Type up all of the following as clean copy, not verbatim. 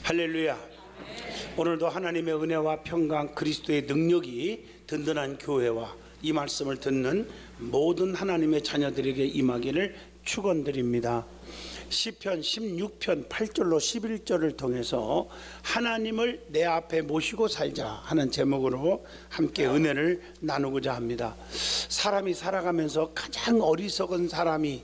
할렐루야. 오늘도 하나님의 은혜와 평강, 그리스도의 능력이 든든한 교회와 이 말씀을 듣는 모든 하나님의 자녀들에게 임하기를 축원드립니다. 시편 16편 8절로 11절을 통해서 하나님을 내 앞에 모시고 살자 하는 제목으로 함께 은혜를 나누고자 합니다. 사람이 살아가면서 가장 어리석은 사람이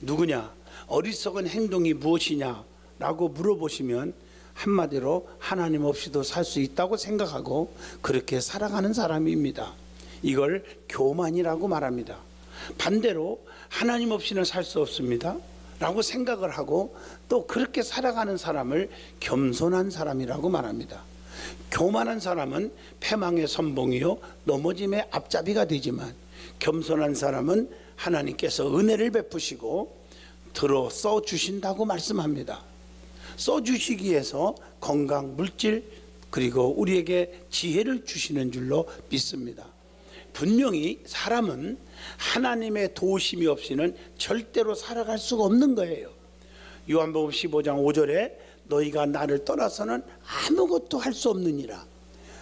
누구냐, 어리석은 행동이 무엇이냐 라고 물어보시면 한마디로 하나님 없이도 살 수 있다고 생각하고 그렇게 살아가는 사람입니다. 이걸 교만이라고 말합니다. 반대로 하나님 없이는 살 수 없습니다 라고 생각을 하고 또 그렇게 살아가는 사람을 겸손한 사람이라고 말합니다. 교만한 사람은 패망의 선봉이요 넘어짐의 앞잡이가 되지만, 겸손한 사람은 하나님께서 은혜를 베푸시고 들어 써주신다고 말씀합니다. 써주시기 위해서 건강, 물질, 그리고 우리에게 지혜를 주시는 줄로 믿습니다. 분명히 사람은 하나님의 도우심이 없이는 절대로 살아갈 수가 없는 거예요. 요한복음 15장 5절에 너희가 나를 떠나서는 아무것도 할 수 없느니라.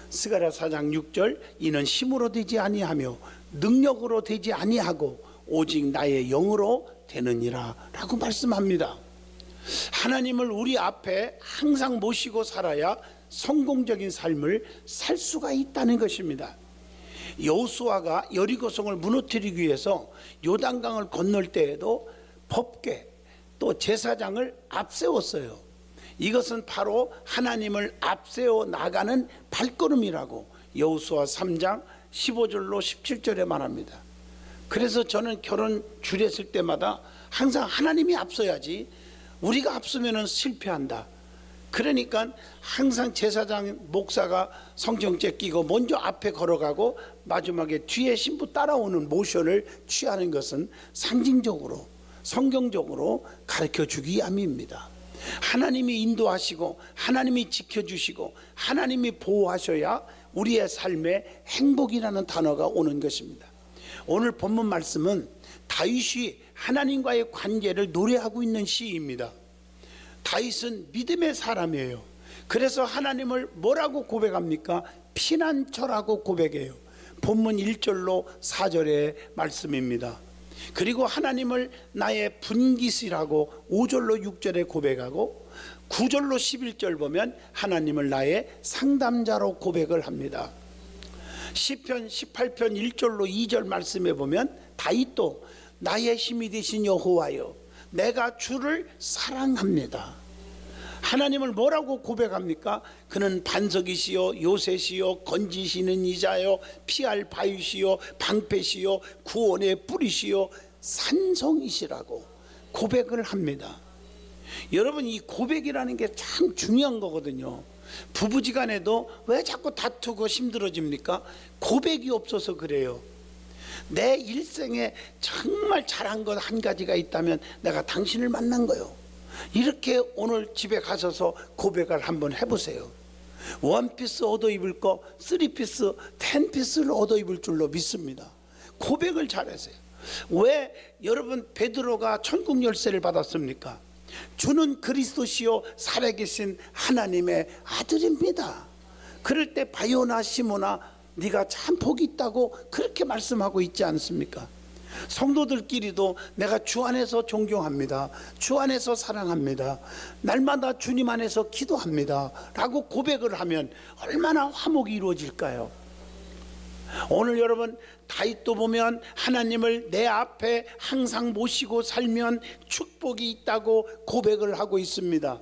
스가랴 4장 6절 이는 힘으로 되지 아니하며 능력으로 되지 아니하고 오직 나의 영으로 되느니라 라고 말씀합니다. 하나님을 우리 앞에 항상 모시고 살아야 성공적인 삶을 살 수가 있다는 것입니다. 여호수아가 여리고성을 무너뜨리기 위해서 요단강을 건널 때에도 법궤 또 제사장을 앞세웠어요. 이것은 바로 하나님을 앞세워 나가는 발걸음이라고 여호수아 3장 15절로 17절에 말합니다. 그래서 저는 결혼 주례했을 때마다 항상 하나님이 앞서야지 우리가 앞서면 실패한다. 그러니까 항상 제사장 목사가 성경죄 끼고 먼저 앞에 걸어가고 마지막에 뒤에 신부 따라오는 모션을 취하는 것은 상징적으로 성경적으로 가르쳐주기 위함입니다. 하나님이 인도하시고 하나님이 지켜주시고 하나님이 보호하셔야 우리의 삶에 행복이라는 단어가 오는 것입니다. 오늘 본문 말씀은 다윗이 하나님과의 관계를 노래하고 있는 시입니다. 다윗은 믿음의 사람이에요. 그래서 하나님을 뭐라고 고백합니까? 피난처라고 고백해요. 본문 1절로 4절의 말씀입니다. 그리고 하나님을 나의 분깃이라고 5절로 6절에 고백하고 9절로 11절 보면 하나님을 나의 상담자로 고백을 합니다. 시편 18편 1절로 2절 말씀에 보면 다윗도 나의 힘이 되신 여호와여 내가 주를 사랑합니다. 하나님을 뭐라고 고백합니까? 그는 반석이시요 요새시요 건지시는 이자요 피할 바위시요 방패시요 구원의 뿌리시요 산성이시라고 고백을 합니다. 여러분, 이 고백이라는 게 참 중요한 거거든요. 부부지간에도 왜 자꾸 다투고 힘들어집니까? 고백이 없어서 그래요. 내 일생에 정말 잘한 것 한 가지가 있다면 내가 당신을 만난 거요. 이렇게 오늘 집에 가셔서 고백을 한번 해보세요. 원피스 얻어 입을 거 3피스 10피스를 얻어 입을 줄로 믿습니다. 고백을 잘하세요. 왜 여러분 베드로가 천국 열쇠를 받았습니까? 주는 그리스도시요 살아계신 하나님의 아들입니다. 그럴 때 바요나 시모나 네가 참 복이 있다고 그렇게 말씀하고 있지 않습니까? 성도들끼리도 내가 주 안에서 존경합니다. 주 안에서 사랑합니다. 날마다 주님 안에서 기도합니다 라고 고백을 하면 얼마나 화목이 이루어질까요? 오늘 여러분 다윗도 보면 하나님을 내 앞에 항상 모시고 살면 축복이 있다고 고백을 하고 있습니다.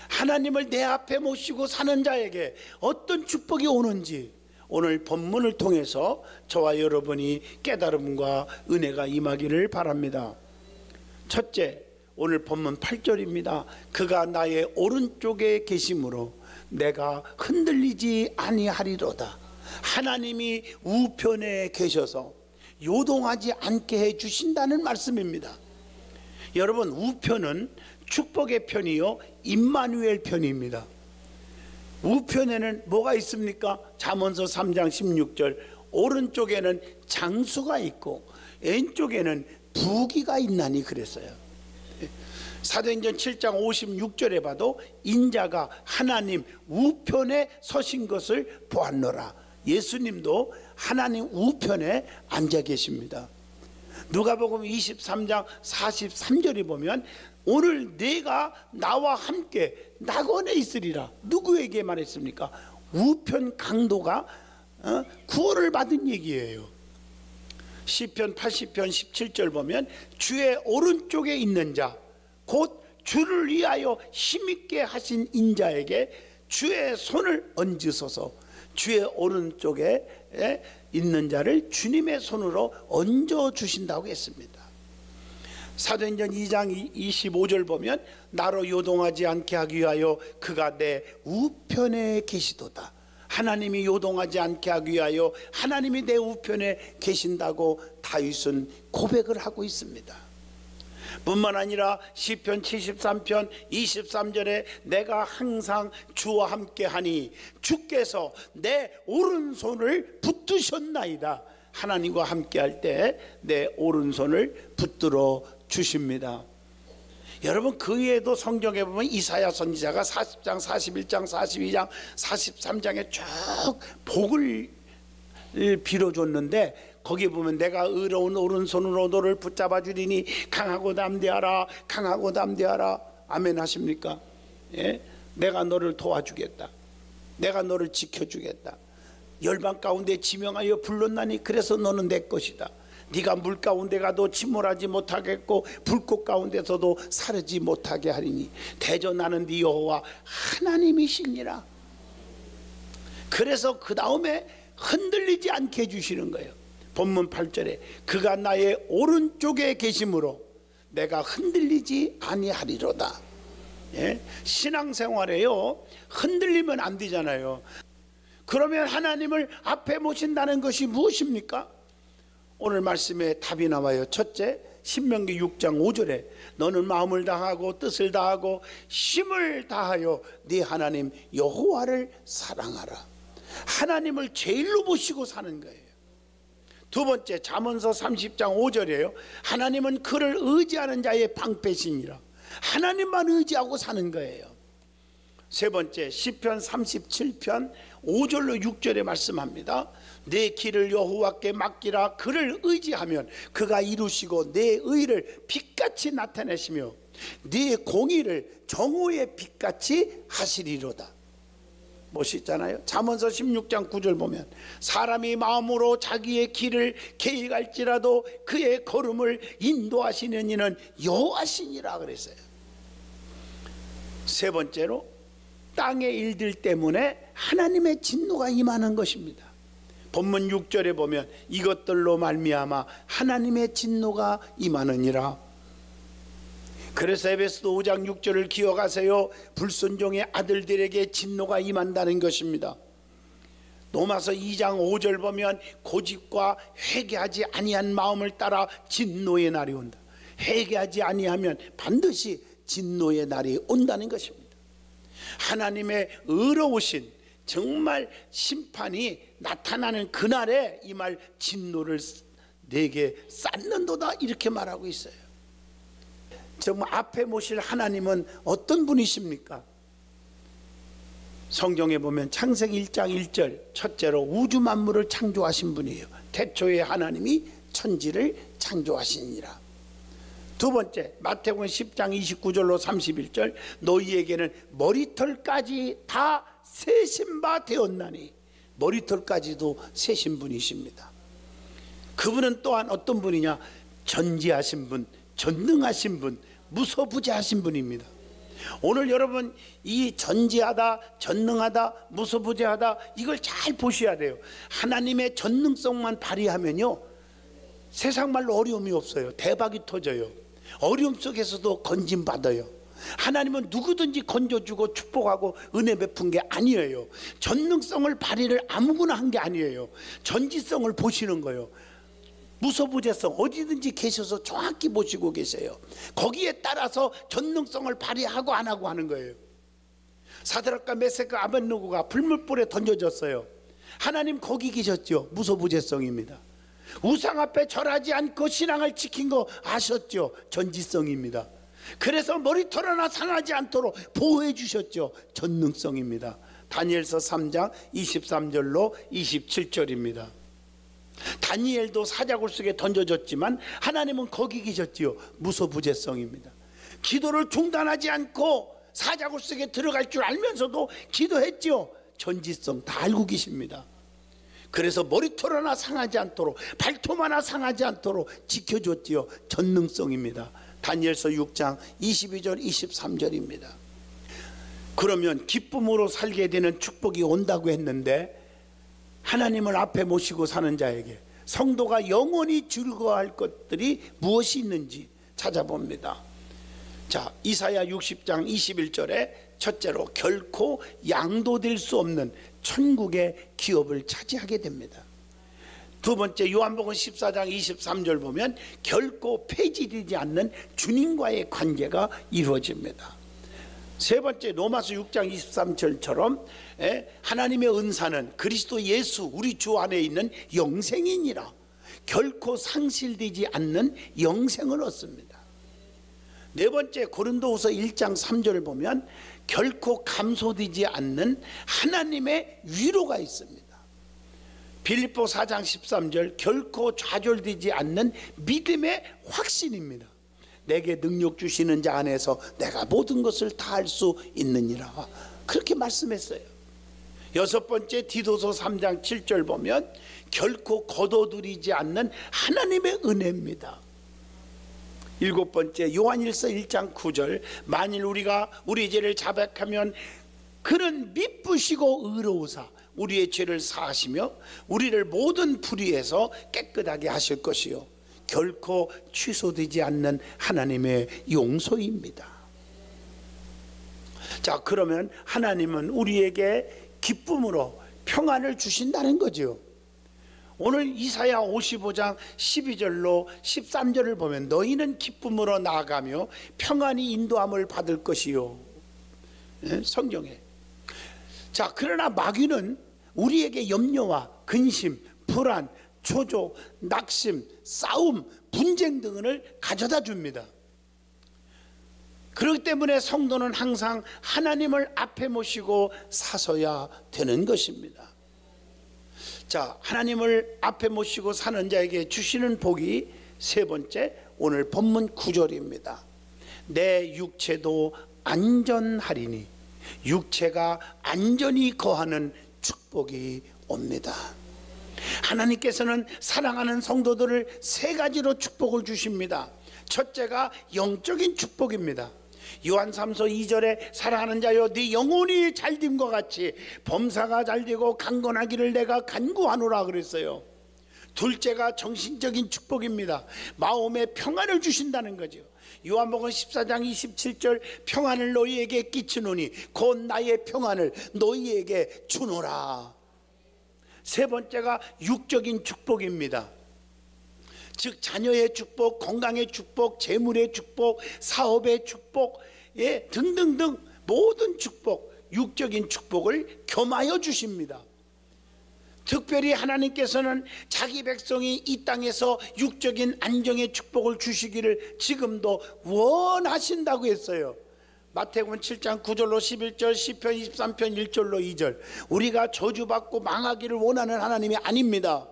하나님을 내 앞에 모시고 사는 자에게 어떤 축복이 오는지 오늘 본문을 통해서 저와 여러분이 깨달음과 은혜가 임하기를 바랍니다. 첫째, 오늘 본문 8절입니다. 그가 나의 오른쪽에 계심으로 내가 흔들리지 아니하리로다. 하나님이 우편에 계셔서 요동하지 않게 해주신다는 말씀입니다. 여러분, 우편은 축복의 편이요 임마누엘 편입니다. 우편에는 뭐가 있습니까? 잠언서 3장 16절 오른쪽에는 장수가 있고 왼쪽에는 부귀가 있나니 그랬어요. 사도행전 7장 56절에 봐도 인자가 하나님 우편에 서신 것을 보았노라. 예수님도 하나님 우편에 앉아 계십니다. 누가복음 23장 43절에 보면 오늘 내가 나와 함께 낙원에 있으리라. 누구에게 말했습니까? 우편 강도가 구원을 받은 얘기예요. 시편 80편 17절 보면 주의 오른쪽에 있는 자 곧 주를 위하여 힘있게 하신 인자에게 주의 손을 얹으소서. 주의 오른쪽에 있는 자를 주님의 손으로 얹어 주신다고 했습니다. 사도행전 2장 25절 보면 나로 요동하지 않게 하기 위하여 그가 내 우편에 계시도다. 하나님이 요동하지 않게 하기 위하여 하나님이 내 우편에 계신다고 다윗은 고백을 하고 있습니다. 뿐만 아니라 시편 73편 23절에 내가 항상 주와 함께하니 주께서 내 오른손을 붙드셨나이다. 하나님과 함께할 때 내 오른손을 붙들어 주십니다. 여러분 그 외에도 성경에 보면 이사야 선지자가 40장 41장 42장 43장에 쭉 복을 빌어줬는데 거기 보면 내가 의로운 오른손으로 너를 붙잡아 주리니 강하고 담대하라 강하고 담대하라. 아멘 하십니까? 예? 내가 너를 도와주겠다. 내가 너를 지켜주겠다. 열방 가운데 지명하여 불렀나니 그래서 너는 내 것이다. 네가 물 가운데 가도 침몰하지 못하겠고 불꽃 가운데서도 사르지 못하게 하리니 대저 나는 네 여호와 하나님이시니라. 그래서 그 다음에 흔들리지 않게 해주시는 거예요. 본문 8절에 그가 나의 오른쪽에 계심으로 내가 흔들리지 아니하리로다. 예? 신앙생활에요 흔들리면 안 되잖아요. 그러면 하나님을 앞에 모신다는 것이 무엇입니까? 오늘 말씀에 답이 나와요. 첫째, 신명기 6장 5절에 너는 마음을 다하고 뜻을 다하고 힘을 다하여 네 하나님 여호와를 사랑하라. 하나님을 제일로 모시고 사는 거예요. 두 번째, 잠언서 30장 5절이에요. 하나님은 그를 의지하는 자의 방패시니라. 하나님만 의지하고 사는 거예요. 세 번째, 시편 37편 5절로 6절에 말씀합니다. 내 길을 여호와께 맡기라. 그를 의지하면 그가 이루시고 내 의를 빛같이 나타내시며 네 공의를 정오의 빛같이 하시리로다. 멋있잖아요. 잠언서 16장 9절 보면 사람이 마음으로 자기의 길을 계획할지라도 그의 걸음을 인도하시는 이는 여호와시니라 그랬어요. 세 번째로 땅의 일들 때문에 하나님의 진노가 임하는 것입니다. 본문 6절에 보면 이것들로 말미암아 하나님의 진노가 임하느니라. 그래서 에베소서 5장 6절을 기억하세요. 불순종의 아들들에게 진노가 임한다는 것입니다. 로마서 2장 5절 보면 고집과 회개하지 아니한 마음을 따라 진노의 날이 온다. 회개하지 아니하면 반드시 진노의 날이 온다는 것입니다. 하나님의 의로우신 정말 심판이 나타나는 그날에 이 말 진노를 내게 쌓는도다 이렇게 말하고 있어요. 정말 앞에 모실 하나님은 어떤 분이십니까? 성경에 보면 창세기 1장 1절 첫째로 우주 만물을 창조하신 분이에요. 태초에 하나님이 천지를 창조하시니라. 두 번째, 마태복음 10장 29절로 31절 너희에게는 머리털까지 다 세신 바 되었나니. 머리털까지도 세신 분이십니다. 그분은 또한 어떤 분이냐? 전지하신 분, 전능하신 분, 무소부재하신 분입니다. 오늘 여러분 이 전지하다, 전능하다, 무소부재하다 이걸 잘 보셔야 돼요. 하나님의 전능성만 발휘하면요 세상 말로 어려움이 없어요. 대박이 터져요. 어려움 속에서도 건짐받아요. 하나님은 누구든지 건져주고 축복하고 은혜 베푼 게 아니에요. 전능성을 발휘를 아무거나 한 게 아니에요. 전지성을 보시는 거예요. 무소부재성 어디든지 계셔서 정확히 보시고 계세요. 거기에 따라서 전능성을 발휘하고 안 하고 하는 거예요. 사드락과 메섹과 아벳느고가 불물불에 던져졌어요. 하나님 거기 계셨죠. 무소부재성입니다. 우상 앞에 절하지 않고 신앙을 지킨 거 아셨죠. 전지성입니다. 그래서 머리털 하나 상하지 않도록 보호해 주셨죠. 전능성입니다. 다니엘서 3장 23절로 27절입니다. 다니엘도 사자굴 속에 던져졌지만 하나님은 거기 계셨지요. 무소부재성입니다. 기도를 중단하지 않고 사자굴 속에 들어갈 줄 알면서도 기도했죠. 전지성 다 알고 계십니다. 그래서 머리털 하나 상하지 않도록, 발톱 하나 상하지 않도록 지켜줬지요. 전능성입니다. 다니엘서 6장 22절 23절입니다. 그러면 기쁨으로 살게 되는 축복이 온다고 했는데, 하나님을 앞에 모시고 사는 자에게 성도가 영원히 즐거워할 것들이 무엇이 있는지 찾아봅니다. 자, 이사야 60장 21절에 첫째로 결코 양도될 수 없는 천국의 기업을 차지하게 됩니다. 두 번째, 요한복음 14장 23절 보면 결코 폐지되지 않는 주님과의 관계가 이루어집니다. 세 번째, 로마서 6장 23절처럼 하나님의 은사는 그리스도 예수 우리 주 안에 있는 영생이니라. 결코 상실되지 않는 영생을 얻습니다. 네 번째, 고린도후서 1장 3절을 보면 결코 감소되지 않는 하나님의 위로가 있습니다. 빌립보 4장 13절, 결코 좌절되지 않는 믿음의 확신입니다. 내게 능력 주시는 자 안에서 내가 모든 것을 다 할 수 있느니라, 그렇게 말씀했어요. 여섯 번째, 디도서 3장 7절 보면 결코 거둬들이지 않는 하나님의 은혜입니다. 일곱 번째, 요한일서 1장 9절, 만일 우리가 우리 죄를 자백하면 그는 미쁘시고 의로우사 우리의 죄를 사하시며 우리를 모든 불의에서 깨끗하게 하실 것이요 결코 취소되지 않는 하나님의 용서입니다. 자, 그러면 하나님은 우리에게 기쁨으로 평안을 주신다는 거죠. 오늘 이사야 55장 12절로 13절을 보면 너희는 기쁨으로 나아가며 평안히 인도함을 받을 것이요. 성경에. 자, 그러나 마귀는 우리에게 염려와 근심, 불안, 조조, 낙심, 싸움, 분쟁 등을 가져다 줍니다. 그렇기 때문에 성도는 항상 하나님을 앞에 모시고 사서야 되는 것입니다. 자, 하나님을 앞에 모시고 사는 자에게 주시는 복이 세 번째, 오늘 본문 9절입니다. 내 육체도 안전하리니 육체가 안전히 거하는 축복이 옵니다. 하나님께서는 사랑하는 성도들을 세 가지로 축복을 주십니다. 첫째가 영적인 축복입니다. 요한3서 2절에 사랑하는 자여 네 영혼이 잘됨과 같이 범사가 잘되고 강건하기를 내가 간구하노라 그랬어요. 둘째가 정신적인 축복입니다. 마음의 평안을 주신다는 거죠. 요한복음 14장 27절, 평안을 너희에게 끼치노니 곧 나의 평안을 너희에게 주노라. 세 번째가 육적인 축복입니다. 즉 자녀의 축복, 건강의 축복, 재물의 축복, 사업의 축복, 등등등 모든 축복, 육적인 축복을 겸하여 주십니다. 특별히 하나님께서는 자기 백성이 이 땅에서 육적인 안정의 축복을 주시기를 지금도 원하신다고 했어요. 마태복음 7장 9절로 11절, 시편 23편 1절로 2절. 우리가 저주받고 망하기를 원하는 하나님이 아닙니다.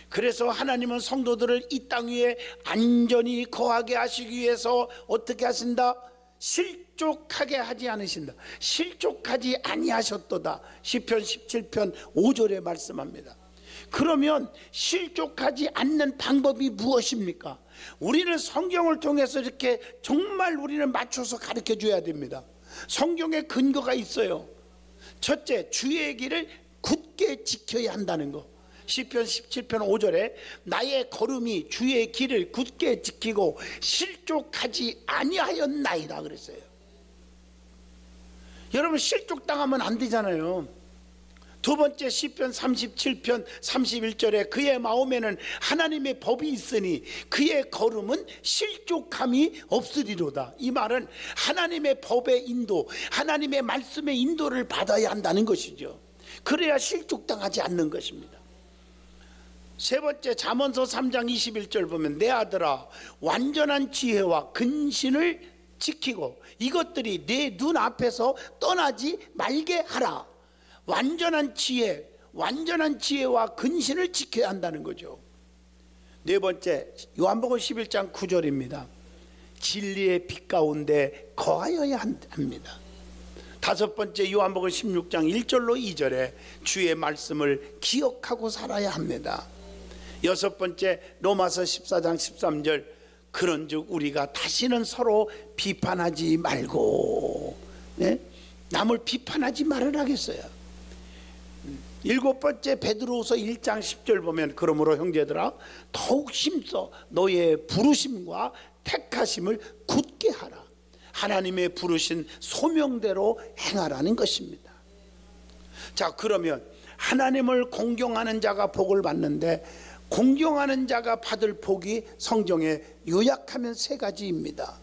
그래서 하나님은 성도들을 이 땅 위에 안전히 거하게 하시기 위해서 어떻게 하신다? 실족하게 하지 않으신다. 실족하지 아니하셨도다. 시편 17편 5절에 말씀합니다. 그러면 실족하지 않는 방법이 무엇입니까? 우리는 성경을 통해서 이렇게 정말 우리는 맞춰서 가르쳐 줘야 됩니다. 성경에 근거가 있어요. 첫째, 주의 길을 굳게 지켜야 한다는 거. 시편 17편 5절에 나의 걸음이 주의 길을 굳게 지키고 실족하지 아니하였나이다 그랬어요. 여러분, 실족당하면 안 되잖아요. 두 번째, 시편 37편 31절에 그의 마음에는 하나님의 법이 있으니 그의 걸음은 실족함이 없으리로다. 이 말은 하나님의 법의 인도, 하나님의 말씀의 인도를 받아야 한다는 것이죠. 그래야 실족당하지 않는 것입니다. 세 번째 잠언서 3장 21절 보면 내 아들아 완전한 지혜와 근신을 지키고 이것들이 내 눈앞에서 떠나지 말게 하라. 완전한 지혜와 근신을 지켜야 한다는 거죠. 네 번째 요한복음 11장 9절입니다. 진리의 빛 가운데 거하여야 합니다. 다섯 번째 요한복음 16장 1절로 2절에 주의 말씀을 기억하고 살아야 합니다. 여섯 번째 로마서 14장 13절 그런즉 우리가 다시는 서로 비판하지 말고, 네? 남을 비판하지 말으라겠어요. 일곱 번째 베드로후서 1장 10절 보면 그러므로 형제들아 더욱 힘써 너의 부르심과 택하심을 굳게 하라. 하나님의 부르신 소명대로 행하라는 것입니다. 자, 그러면 하나님을 공경하는 자가 복을 받는데 공경하는 자가 받을 복이 성경에 요약하면 세 가지입니다.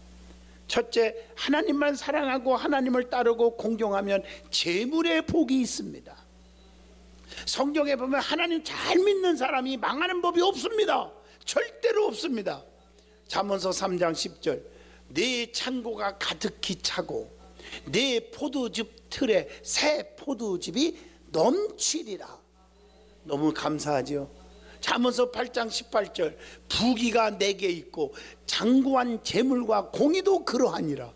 첫째, 하나님만 사랑하고 하나님을 따르고 공경하면 재물의 복이 있습니다. 성경에 보면 하나님 잘 믿는 사람이 망하는 법이 없습니다. 절대로 없습니다. 잠언서 3장 10절 내 창고가 가득히 차고 내 포도즙 틀에 새 포도즙이 넘치리라. 너무 감사하죠. 잠언서 8장 18절 부귀가 내게 있고 장구한 재물과 공의도 그러하니라.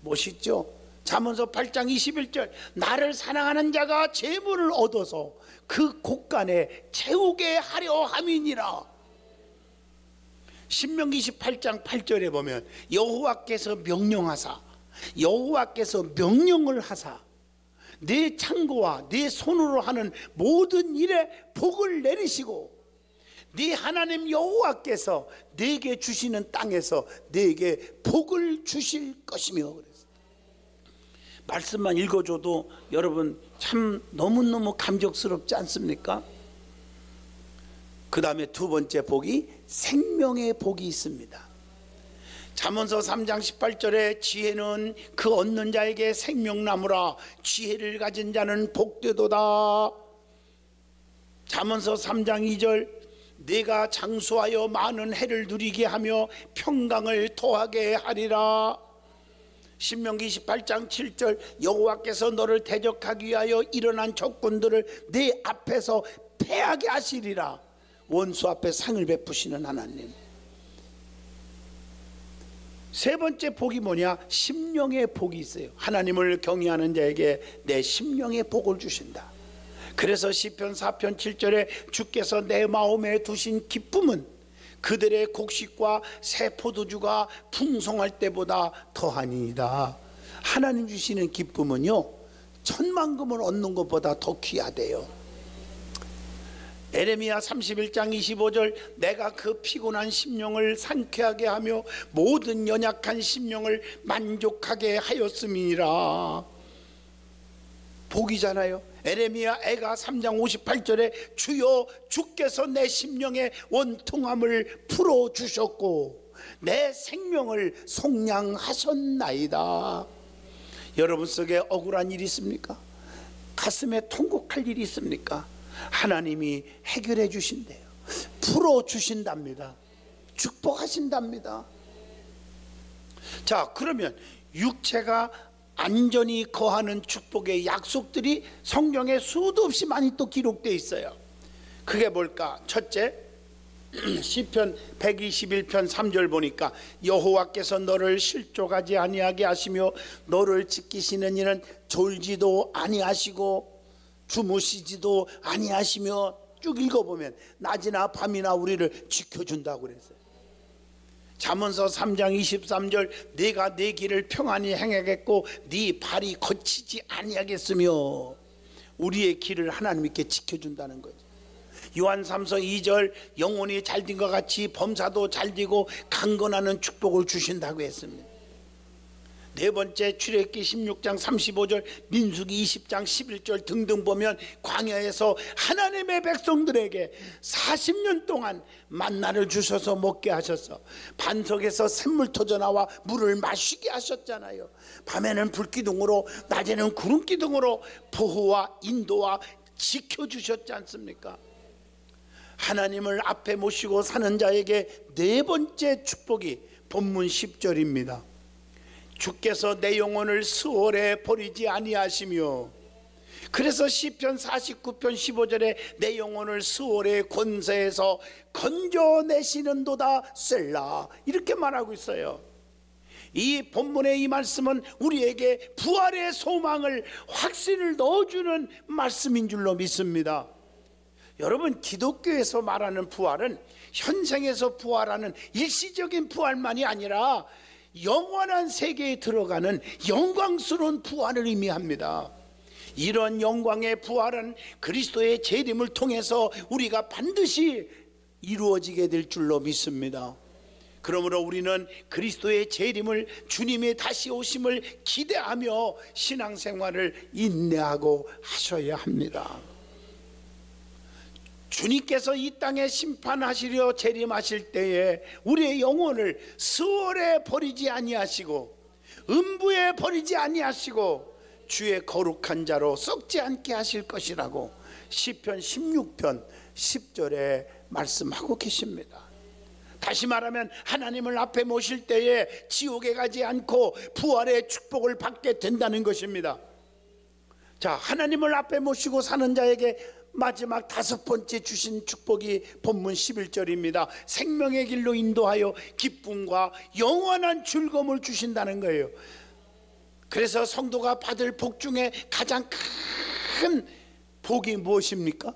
멋있죠. 잠언서 8장 21절 나를 사랑하는 자가 재물을 얻어서 그 곳간에 채우게 하려 함이니라. 신명기 28장 8절에 보면 여호와께서 명령을 하사 내 창고와 내 손으로 하는 모든 일에 복을 내리시고 네 하나님 여호와께서 내게 주시는 땅에서 내게 복을 주실 것이며 그랬어요. 말씀만 읽어줘도 여러분 참 너무너무 감격스럽지 않습니까? 그 다음에 두 번째 복이 생명의 복이 있습니다. 잠언서 3장 18절에 지혜는 그 얻는 자에게 생명나무라 지혜를 가진 자는 복되도다. 잠언서 3장 2절 내가 장수하여 많은 해를 누리게 하며 평강을 토하게 하리라. 신명기 28장 7절 여호와께서 너를 대적하기 위하여 일어난 적군들을 네 앞에서 패하게 하시리라. 원수 앞에 상을 베푸시는 하나님. 세 번째 복이 뭐냐? 심령의 복이 있어요. 하나님을 경외하는 자에게 내 심령의 복을 주신다. 그래서 시편 4편 7절에 주께서 내 마음에 두신 기쁨은 그들의 곡식과 새 포도주가 풍성할 때보다 더하니이다. 하나님 주시는 기쁨은요 천만금을 얻는 것보다 더 귀하대요. 에레미야 31장 25절 내가 그 피곤한 심령을 상쾌하게 하며 모든 연약한 심령을 만족하게 하였음이니라. 복이잖아요. 에레미야 애가 3장 58절에 주여 주께서 내 심령의 원통함을 풀어주셨고 내 생명을 속량하셨나이다. 여러분 속에 억울한 일이 있습니까? 가슴에 통곡할 일이 있습니까? 하나님이 해결해 주신대요. 풀어주신답니다. 축복하신답니다. 자, 그러면 육체가 안전히 거하는 축복의 약속들이 성경에 수도 없이 많이 또 기록되어 있어요. 그게 뭘까? 첫째, 시편 121편 3절 보니까 여호와께서 너를 실족하지 아니하게 하시며 너를 지키시는 이는 졸지도 아니하시고 주무시지도 아니하시며 쭉 읽어보면 낮이나 밤이나 우리를 지켜준다고 그랬어요. 잠언서 3장 23절 네가 내 길을 평안히 행하겠고 네 발이 거치지 아니하겠으며 우리의 길을 하나님께 지켜준다는 거죠. 요한 3서 2절 영혼이 잘된 것 같이 범사도 잘되고 강건하는 축복을 주신다고 했습니다. 네 번째 출애굽기 16장 35절 민수기 20장 11절 등등 보면 광야에서 하나님의 백성들에게 40년 동안 만나를 주셔서 먹게 하셔서 반석에서 샘물 터져 나와 물을 마시게 하셨잖아요. 밤에는 불기둥으로 낮에는 구름기둥으로 보호와 인도와 지켜주셨지 않습니까? 하나님을 앞에 모시고 사는 자에게 네 번째 축복이 본문 10절입니다. 주께서 내 영혼을 수월에 버리지 아니하시며, 그래서 시편 49편 15절에 내 영혼을 수월의 권세에서 건져내시는도다 셀라, 이렇게 말하고 있어요. 이 본문의 이 말씀은 우리에게 부활의 소망을, 확신을 넣어주는 말씀인 줄로 믿습니다. 여러분, 기독교에서 말하는 부활은 현생에서 부활하는 일시적인 부활만이 아니라 영원한 세계에 들어가는 영광스러운 부활을 의미합니다. 이런 영광의 부활은 그리스도의 재림을 통해서 우리가 반드시 이루어지게 될 줄로 믿습니다. 그러므로 우리는 그리스도의 재림을, 주님의 다시 오심을 기대하며 신앙생활을 인내하고 하셔야 합니다. 주님께서 이 땅에 심판하시려 재림하실 때에 우리의 영혼을 수월에 버리지 아니하시고 음부에 버리지 아니하시고 주의 거룩한 자로 썩지 않게 하실 것이라고 시편 16편 10절에 말씀하고 계십니다. 다시 말하면 하나님을 앞에 모실 때에 지옥에 가지 않고 부활의 축복을 받게 된다는 것입니다. 자, 하나님을 앞에 모시고 사는 자에게 마지막 다섯 번째 주신 축복이 본문 11절입니다. 생명의 길로 인도하여 기쁨과 영원한 즐거움을 주신다는 거예요. 그래서 성도가 받을 복 중에 가장 큰 복이 무엇입니까?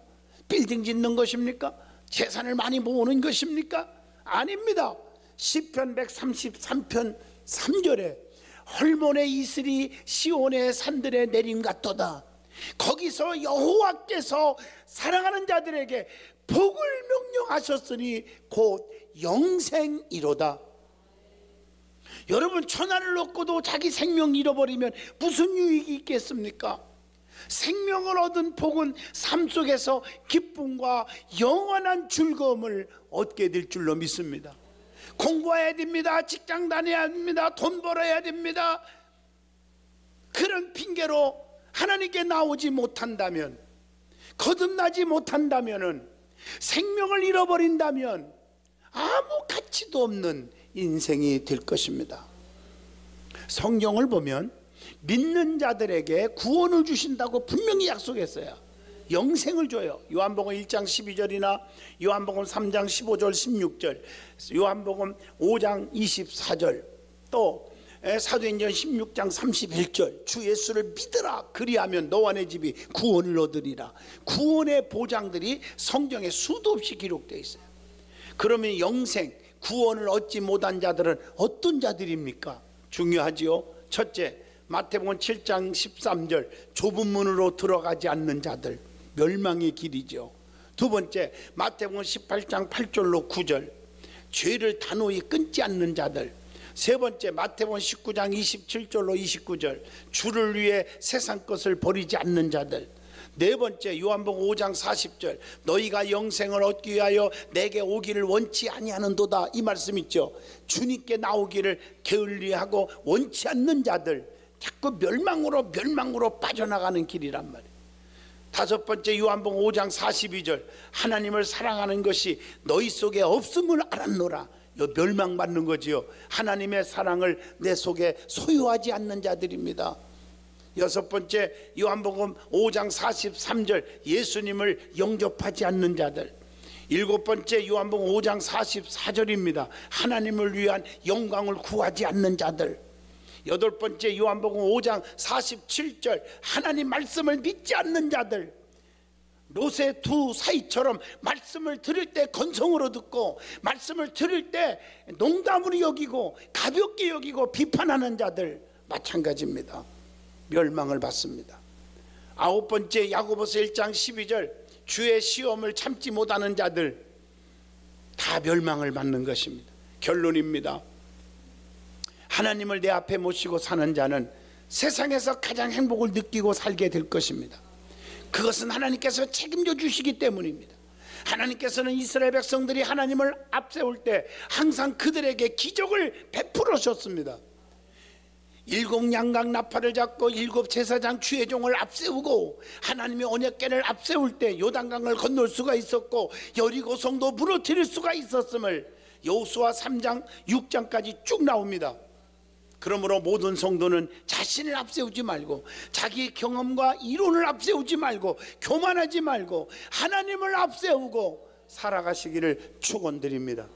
빌딩 짓는 것입니까? 재산을 많이 모으는 것입니까? 아닙니다. 시편 133편 3절에 헐몬의 이슬이 시온의 산들에 내림 같도다. 거기서 여호와께서 사랑하는 자들에게 복을 명령하셨으니 곧 영생이로다. 여러분, 천하를 얻고도 자기 생명 잃어버리면 무슨 유익이 있겠습니까? 생명을 얻은 복은 삶 속에서 기쁨과 영원한 즐거움을 얻게 될 줄로 믿습니다. 공부해야 됩니다. 직장 다녀야 됩니다. 돈 벌어야 됩니다. 그런 핑계로 하나님께 나오지 못한다면, 거듭나지 못한다면, 생명을 잃어버린다면 아무 가치도 없는 인생이 될 것입니다. 성경을 보면 믿는 자들에게 구원을 주신다고 분명히 약속했어요. 영생을 줘요. 요한복음 1장 12절이나 요한복음 3장 15절 16절, 요한복음 5장 24절, 또 사도행전 16장 31절, 주 예수를 믿으라 그리하면 너와 내 집이 구원을 얻으리라. 구원의 보장들이 성경에 수도 없이 기록되어 있어요. 그러면 영생, 구원을 얻지 못한 자들은 어떤 자들입니까? 중요하지요. 첫째, 마태복음 7장 13절, 좁은 문으로 들어가지 않는 자들, 멸망의 길이죠. 두 번째, 마태복음 18장 8절로 9절, 죄를 단호히 끊지 않는 자들. 세 번째, 마태복음 19장 27절로 29절, 주를 위해 세상 것을 버리지 않는 자들. 네 번째, 요한복음 5장 40절, 너희가 영생을 얻기 위하여 내게 오기를 원치 아니하는도다. 이 말씀 있죠. 주님께 나오기를 게을리하고 원치 않는 자들, 자꾸 멸망으로 빠져나가는 길이란 말이에요. 다섯 번째, 요한복음 5장 42절, 하나님을 사랑하는 것이 너희 속에 없음을 알았노라. 멸망받는 거지요. 하나님의 사랑을 내 속에 소유하지 않는 자들입니다. 여섯 번째, 요한복음 5장 43절, 예수님을 영접하지 않는 자들. 일곱 번째, 요한복음 5장 44절입니다. 하나님을 위한 영광을 구하지 않는 자들. 여덟 번째, 요한복음 5장 47절, 하나님 말씀을 믿지 않는 자들. 롯의 두 사이처럼 말씀을 들을 때 건성으로 듣고, 말씀을 들을 때 농담으로 여기고 가볍게 여기고 비판하는 자들 마찬가지입니다. 멸망을 받습니다. 아홉 번째, 야고보서 1장 12절, 주의 시험을 참지 못하는 자들 다 멸망을 받는 것입니다. 결론입니다. 하나님을 내 앞에 모시고 사는 자는 세상에서 가장 행복을 느끼고 살게 될 것입니다. 그것은 하나님께서 책임져 주시기 때문입니다. 하나님께서는 이스라엘 백성들이 하나님을 앞세울 때 항상 그들에게 기적을 베풀으셨습니다. 일곱 양각 나팔을 잡고 일곱 제사장 주의종을 앞세우고 하나님의 언약궤를 앞세울 때 요단강을 건널 수가 있었고 여리고 성도 무너뜨릴 수가 있었음을 여호수아 3장 6장까지 쭉 나옵니다. 그러므로 모든 성도는 자신을 앞세우지 말고 자기 경험과 이론을 앞세우지 말고 교만하지 말고 하나님을 앞세우고 살아가시기를 축원드립니다.